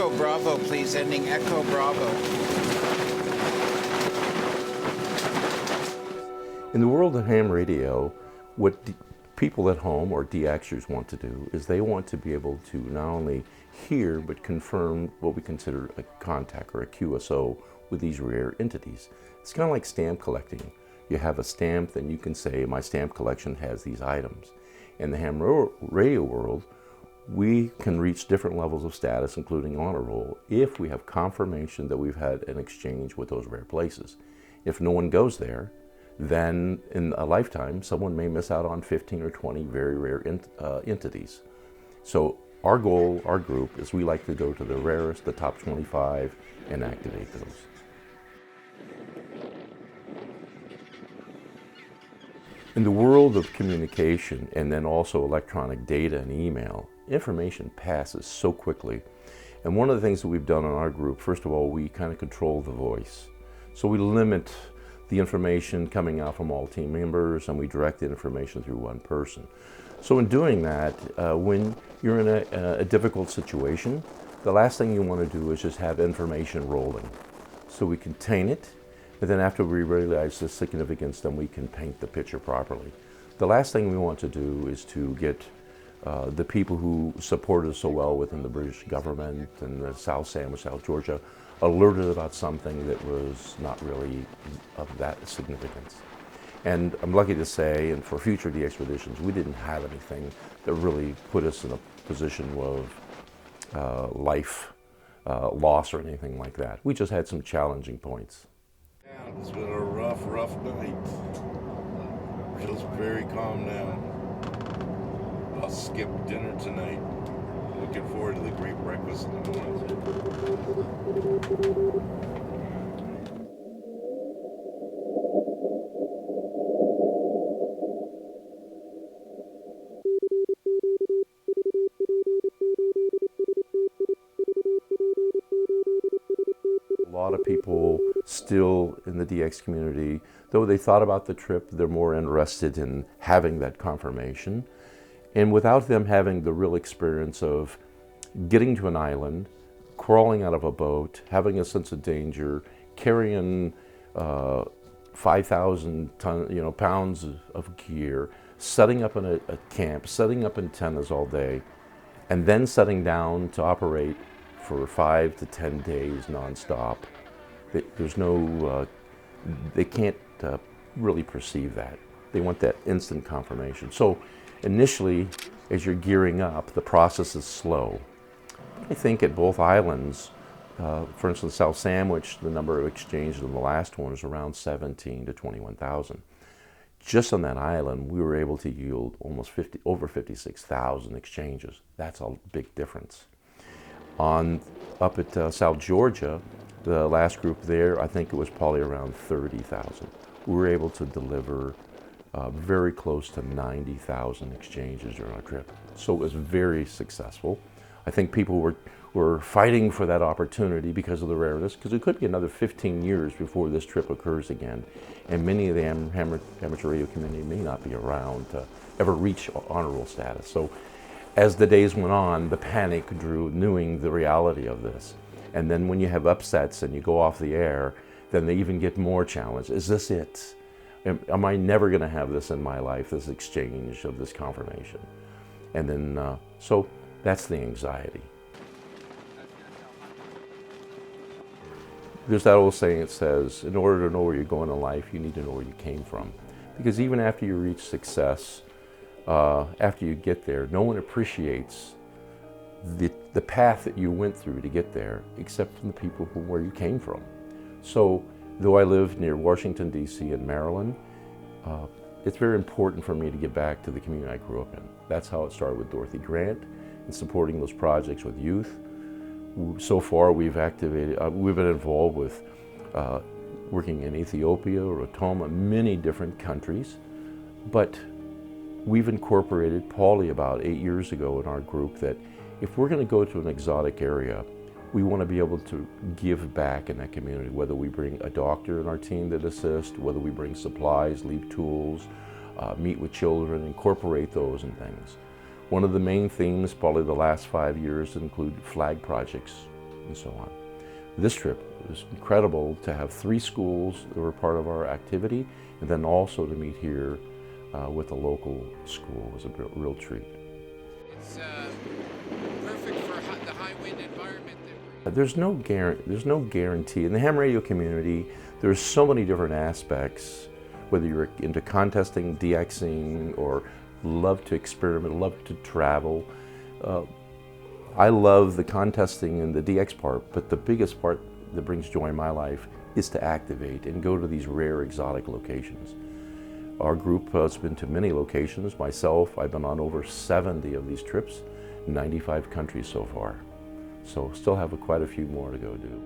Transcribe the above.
Echo Bravo, please, ending Echo Bravo. In the world of ham radio, what people at home or DXers want to do is they want to be able to not only hear but confirm what we consider a contact or a QSO with these rare entities. It's kind of like stamp collecting. You have a stamp, then you can say, my stamp collection has these items. In the ham radio world, we can reach different levels of status, including honor roll, if we have confirmation that we've had an exchange with those rare places. If no one goes there, then in a lifetime, someone may miss out on 15 or 20 very rare entities. So our goal, our group, is we like to go to the rarest, the top 25, and activate those. In the world of communication and then also electronic data and email, information passes so quickly. And one of the things that we've done in our group, first of all, we kind of control the voice. So we limit the information coming out from all team members and we direct the information through one person. So in doing that, when you're in a difficult situation, the last thing you want to do is just have information rolling. So we contain it, and then after we realize the significance, then we can paint the picture properly. The last thing we want to do is to get the people who support us so well within the British government and the South Sandwich, South Georgia, alerted about something that was not really of that significance. And I'm lucky to say, and for future DXpeditions, we didn't have anything that really put us in a position of life loss or anything like that. We just had some challenging points. It's been a rough night. Feels very calm now. I'll skip dinner tonight. Looking forward to the great breakfast in the morning. A lot of people still in the DX community, though they thought about the trip, they're more interested in having that confirmation. And without them having the real experience of getting to an island, crawling out of a boat, having a sense of danger, carrying 5,000 pounds of gear, setting up in a camp, setting up antennas all day, and then setting down to operate for 5 to 10 days nonstop. There's no, they can't really perceive that. They want that instant confirmation. So initially, as you're gearing up, the process is slow. I think at both islands, for instance, South Sandwich, the number of exchanges in the last one is around 17 to 21,000. Just on that island, we were able to yield almost over 56,000 exchanges. That's a big difference. Up at South Georgia, the last group there, I think it was probably around 30,000. We were able to deliver very close to 90,000 exchanges during our trip. So it was very successful. I think people were fighting for that opportunity because of the rareness, because it could be another 15 years before this trip occurs again. And many of the amateur radio community may not be around to ever reach honor roll status. So as the days went on, the panic grew, knowing the reality of this. And then when you have upsets and you go off the air, then they even get more challenged. Is this it? Am I never going to have this in my life, this exchange of this confirmation? And then, so that's the anxiety. There's that old saying that says, in order to know where you're going in life, you need to know where you came from. Because even after you reach success, after you get there, no one appreciates the path that you went through to get there, except from the people where you came from. So, though I live near Washington, D.C. and Maryland, it's very important for me to get back to the community I grew up in. That's how it started with Dorothy Grant and supporting those projects with youth. So far, we've been involved with working in Ethiopia, Rotoma, many different countries, but we've incorporated probably about 8 years ago in our group that if we're going to go to an exotic area, we want to be able to give back in that community, whether we bring a doctor in our team that assists, whether we bring supplies, leave tools, meet with children, incorporate those and things. One of the main themes, probably the last 5 years, include flag projects and so on. This trip was incredible to have 3 schools that were part of our activity, and then also to meet here with a local school was a real treat. It's perfect for the high wind environment that we're in. There's no guarantee. In the ham radio community, there's so many different aspects, whether you're into contesting, DXing, or love to experiment, love to travel. I love the contesting and the DX part, but the biggest part that brings joy in my life is to activate and go to these rare exotic locations. Our group has been to many locations. Myself, I've been on over 70 of these trips, 95 countries so far. So still have quite a few more to go do.